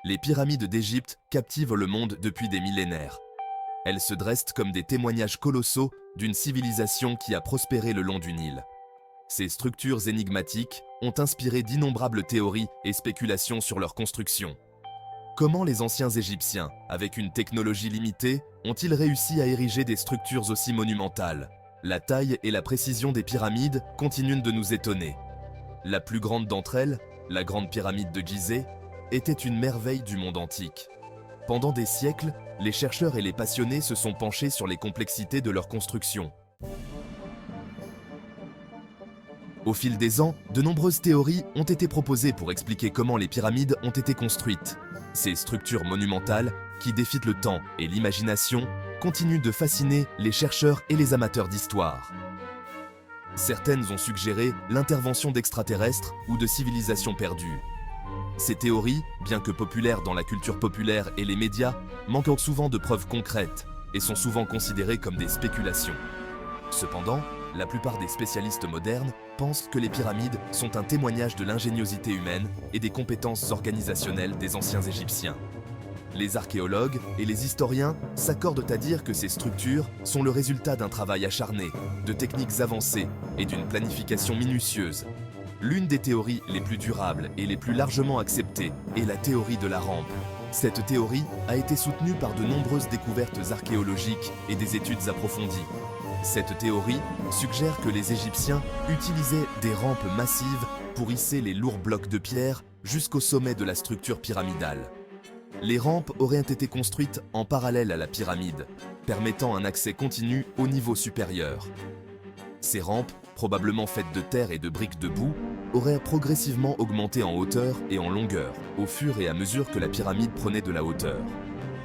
Les pyramides d'Égypte captivent le monde depuis des millénaires. Elles se dressent comme des témoignages colossaux d'une civilisation qui a prospéré le long du Nil. Ces structures énigmatiques ont inspiré d'innombrables théories et spéculations sur leur construction. Comment les anciens Égyptiens, avec une technologie limitée, ont-ils réussi à ériger des structures aussi monumentales? La taille et la précision des pyramides continuent de nous étonner. La plus grande d'entre elles, la Grande Pyramide de Gizeh, était une merveille du monde antique. Pendant des siècles, les chercheurs et les passionnés se sont penchés sur les complexités de leur construction. Au fil des ans, de nombreuses théories ont été proposées pour expliquer comment les pyramides ont été construites. Ces structures monumentales, qui défient le temps et l'imagination, continuent de fasciner les chercheurs et les amateurs d'histoire. Certaines ont suggéré l'intervention d'extraterrestres ou de civilisations perdues. Ces théories, bien que populaires dans la culture populaire et les médias, manquent souvent de preuves concrètes et sont souvent considérées comme des spéculations. Cependant, la plupart des spécialistes modernes pensent que les pyramides sont un témoignage de l'ingéniosité humaine et des compétences organisationnelles des anciens Égyptiens. Les archéologues et les historiens s'accordent à dire que ces structures sont le résultat d'un travail acharné, de techniques avancées et d'une planification minutieuse. L'une des théories les plus durables et les plus largement acceptées est la théorie de la rampe. Cette théorie a été soutenue par de nombreuses découvertes archéologiques et des études approfondies. Cette théorie suggère que les Égyptiens utilisaient des rampes massives pour hisser les lourds blocs de pierre jusqu'au sommet de la structure pyramidale. Les rampes auraient été construites en parallèle à la pyramide, permettant un accès continu au niveau supérieur. Ces rampes, probablement faites de terre et de briques de boue, auraient progressivement augmenté en hauteur et en longueur, au fur et à mesure que la pyramide prenait de la hauteur.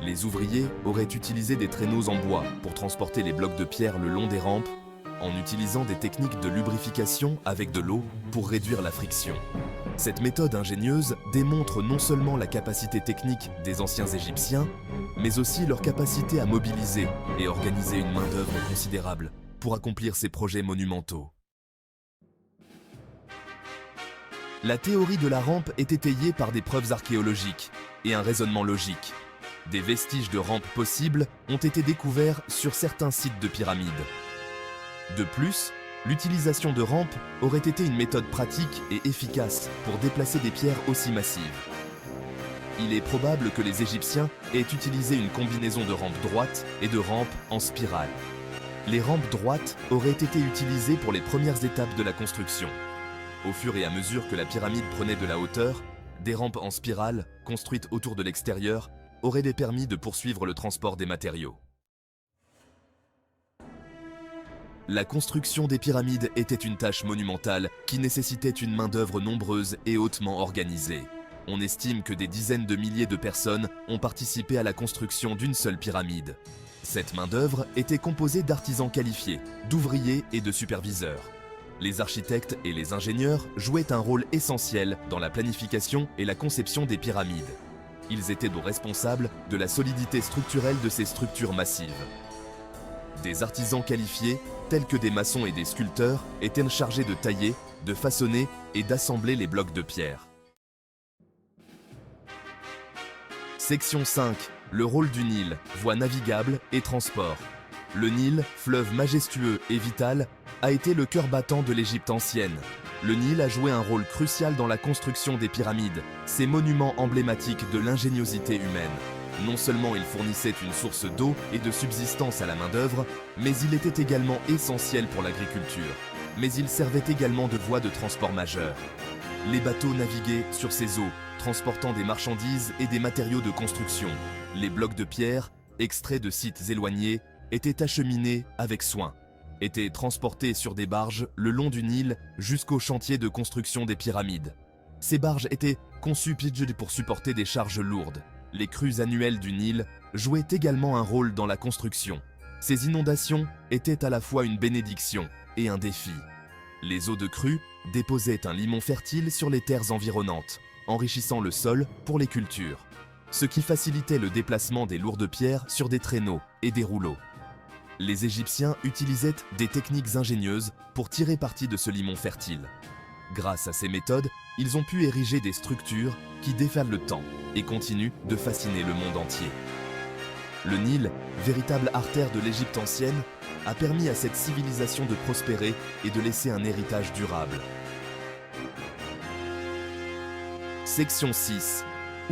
Les ouvriers auraient utilisé des traîneaux en bois pour transporter les blocs de pierre le long des rampes, en utilisant des techniques de lubrification avec de l'eau pour réduire la friction. Cette méthode ingénieuse démontre non seulement la capacité technique des anciens Égyptiens, mais aussi leur capacité à mobiliser et organiser une main-d'œuvre considérable pour accomplir ces projets monumentaux. La théorie de la rampe est étayée par des preuves archéologiques et un raisonnement logique. Des vestiges de rampes possibles ont été découverts sur certains sites de pyramides. De plus, l'utilisation de rampes aurait été une méthode pratique et efficace pour déplacer des pierres aussi massives. Il est probable que les Égyptiens aient utilisé une combinaison de rampes droites et de rampes en spirale. Les rampes droites auraient été utilisées pour les premières étapes de la construction. Au fur et à mesure que la pyramide prenait de la hauteur, des rampes en spirale, construites autour de l'extérieur, auraient permis de poursuivre le transport des matériaux. La construction des pyramides était une tâche monumentale qui nécessitait une main-d'œuvre nombreuse et hautement organisée. On estime que des dizaines de milliers de personnes ont participé à la construction d'une seule pyramide. Cette main-d'œuvre était composée d'artisans qualifiés, d'ouvriers et de superviseurs. Les architectes et les ingénieurs jouaient un rôle essentiel dans la planification et la conception des pyramides. Ils étaient donc responsables de la solidité structurelle de ces structures massives. Des artisans qualifiés, tels que des maçons et des sculpteurs, étaient chargés de tailler, de façonner et d'assembler les blocs de pierre. Section 5. Le rôle du Nil, voie navigable et transport. Le Nil, fleuve majestueux et vital, a été le cœur battant de l'Égypte ancienne. Le Nil a joué un rôle crucial dans la construction des pyramides, ces monuments emblématiques de l'ingéniosité humaine. Non seulement il fournissait une source d'eau et de subsistance à la main-d'œuvre, mais il était également essentiel pour l'agriculture. Mais il servait également de voie de transport majeure. Les bateaux naviguaient sur ces eaux, transportant des marchandises et des matériaux de construction. Les blocs de pierre, extraits de sites éloignés, étaient acheminés avec soin, étaient transportés sur des barges le long du Nil jusqu'au chantier de construction des pyramides. Ces barges étaient conçues pour supporter des charges lourdes. Les crues annuelles du Nil jouaient également un rôle dans la construction. Ces inondations étaient à la fois une bénédiction et un défi. Les eaux de crue déposaient un limon fertile sur les terres environnantes, enrichissant le sol pour les cultures, ce qui facilitait le déplacement des lourdes pierres sur des traîneaux et des rouleaux. Les Égyptiens utilisaient des techniques ingénieuses pour tirer parti de ce limon fertile. Grâce à ces méthodes, ils ont pu ériger des structures qui défalent le temps et continuent de fasciner le monde entier. Le Nil, véritable artère de l'Égypte ancienne, a permis à cette civilisation de prospérer et de laisser un héritage durable. Section 6.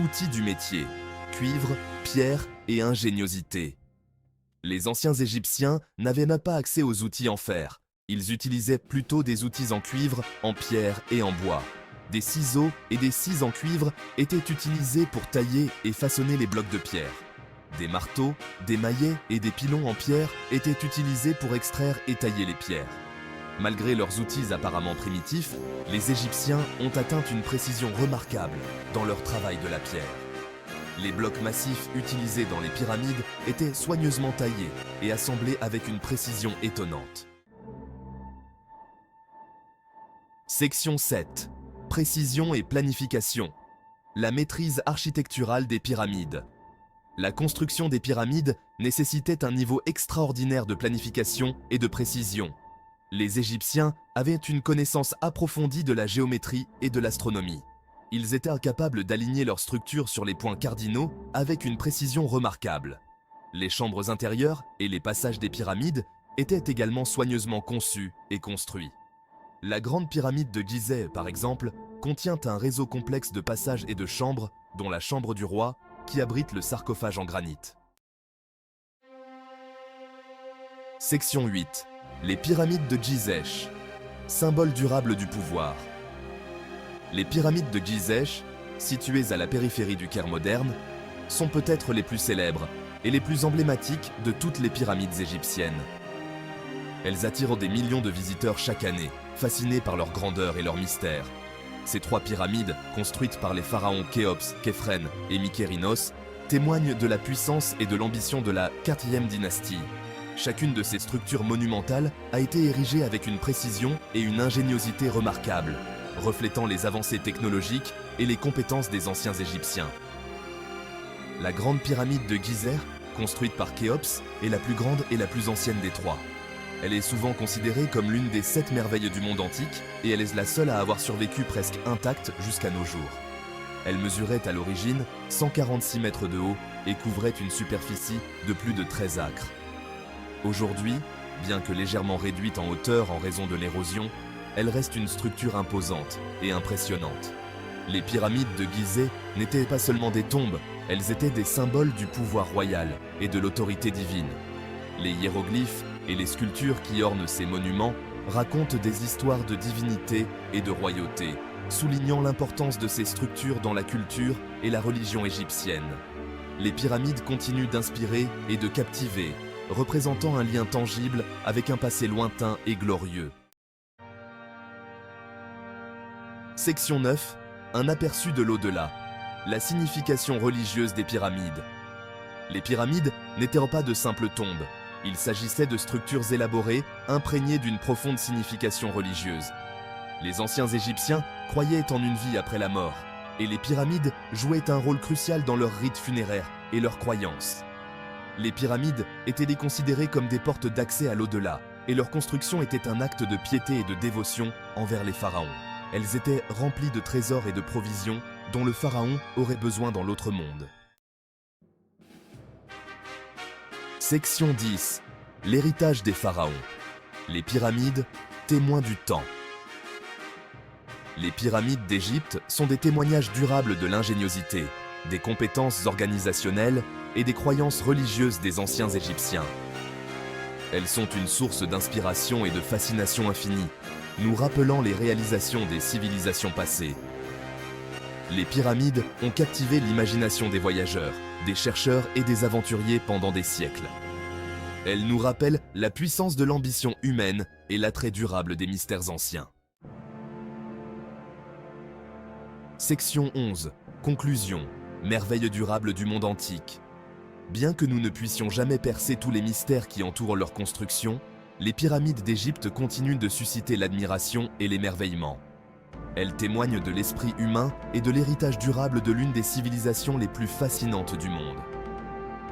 Outils du métier. Cuivre, pierre et ingéniosité. Les anciens Égyptiens n'avaient même pas accès aux outils en fer. Ils utilisaient plutôt des outils en cuivre, en pierre et en bois. Des ciseaux et des scies en cuivre étaient utilisés pour tailler et façonner les blocs de pierre. Des marteaux, des maillets et des pilons en pierre étaient utilisés pour extraire et tailler les pierres. Malgré leurs outils apparemment primitifs, les Égyptiens ont atteint une précision remarquable dans leur travail de la pierre. Les blocs massifs utilisés dans les pyramides étaient soigneusement taillés et assemblés avec une précision étonnante. Section 7. Précision et planification. La maîtrise architecturale des pyramides. La construction des pyramides nécessitait un niveau extraordinaire de planification et de précision. Les Égyptiens avaient une connaissance approfondie de la géométrie et de l'astronomie. Ils étaient capables d'aligner leurs structures sur les points cardinaux avec une précision remarquable. Les chambres intérieures et les passages des pyramides étaient également soigneusement conçus et construits. La grande pyramide de Gizeh, par exemple, contient un réseau complexe de passages et de chambres, dont la chambre du roi, qui abrite le sarcophage en granit. Section 8. Les pyramides de Gizeh, symbole durable du pouvoir. Les pyramides de Gizeh, situées à la périphérie du Caire moderne, sont peut-être les plus célèbres et les plus emblématiques de toutes les pyramides égyptiennes. Elles attirent des millions de visiteurs chaque année, fascinés par leur grandeur et leur mystère. Ces trois pyramides, construites par les pharaons Khéops, Khéphren et Mykérinos, témoignent de la puissance et de l'ambition de la 4e dynastie. Chacune de ces structures monumentales a été érigée avec une précision et une ingéniosité remarquables, reflétant les avancées technologiques et les compétences des anciens Égyptiens. La grande pyramide de Gizeh, construite par Khéops, est la plus grande et la plus ancienne des trois. Elle est souvent considérée comme l'une des 7 merveilles du monde antique et elle est la seule à avoir survécu presque intacte jusqu'à nos jours. Elle mesurait à l'origine 146 mètres de haut et couvrait une superficie de plus de 13 acres. Aujourd'hui, bien que légèrement réduite en hauteur en raison de l'érosion, elle reste une structure imposante et impressionnante. Les pyramides de Gizeh n'étaient pas seulement des tombes, elles étaient des symboles du pouvoir royal et de l'autorité divine. Les hiéroglyphes et les sculptures qui ornent ces monuments racontent des histoires de divinité et de royauté, soulignant l'importance de ces structures dans la culture et la religion égyptienne. Les pyramides continuent d'inspirer et de captiver, représentant un lien tangible avec un passé lointain et glorieux. Section 9. Un aperçu de l'au-delà. La signification religieuse des pyramides. Les pyramides n'étaient pas de simples tombes. Il s'agissait de structures élaborées, imprégnées d'une profonde signification religieuse. Les anciens Égyptiens croyaient en une vie après la mort, et les pyramides jouaient un rôle crucial dans leurs rites funéraires et leurs croyances. Les pyramides étaient considérées comme des portes d'accès à l'au-delà, et leur construction était un acte de piété et de dévotion envers les pharaons. Elles étaient remplies de trésors et de provisions dont le pharaon aurait besoin dans l'autre monde. Section 10. L'héritage des pharaons. Les pyramides, témoins du temps. Les pyramides d'Égypte sont des témoignages durables de l'ingéniosité, des compétences organisationnelles et des croyances religieuses des anciens Égyptiens. Elles sont une source d'inspiration et de fascination infinie, nous rappelant les réalisations des civilisations passées. Les pyramides ont captivé l'imagination des voyageurs, des chercheurs et des aventuriers pendant des siècles. Elles nous rappellent la puissance de l'ambition humaine et l'attrait durable des mystères anciens. Section 11. Conclusion. Merveilles durables du monde antique. Bien que nous ne puissions jamais percer tous les mystères qui entourent leur construction, les pyramides d'Égypte continuent de susciter l'admiration et l'émerveillement. Elles témoignent de l'esprit humain et de l'héritage durable de l'une des civilisations les plus fascinantes du monde.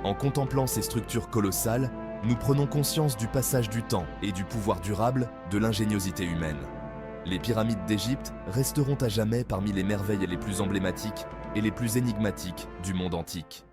En contemplant ces structures colossales, nous prenons conscience du passage du temps et du pouvoir durable de l'ingéniosité humaine. Les pyramides d'Égypte resteront à jamais parmi les merveilles les plus emblématiques et les plus énigmatiques du monde antique.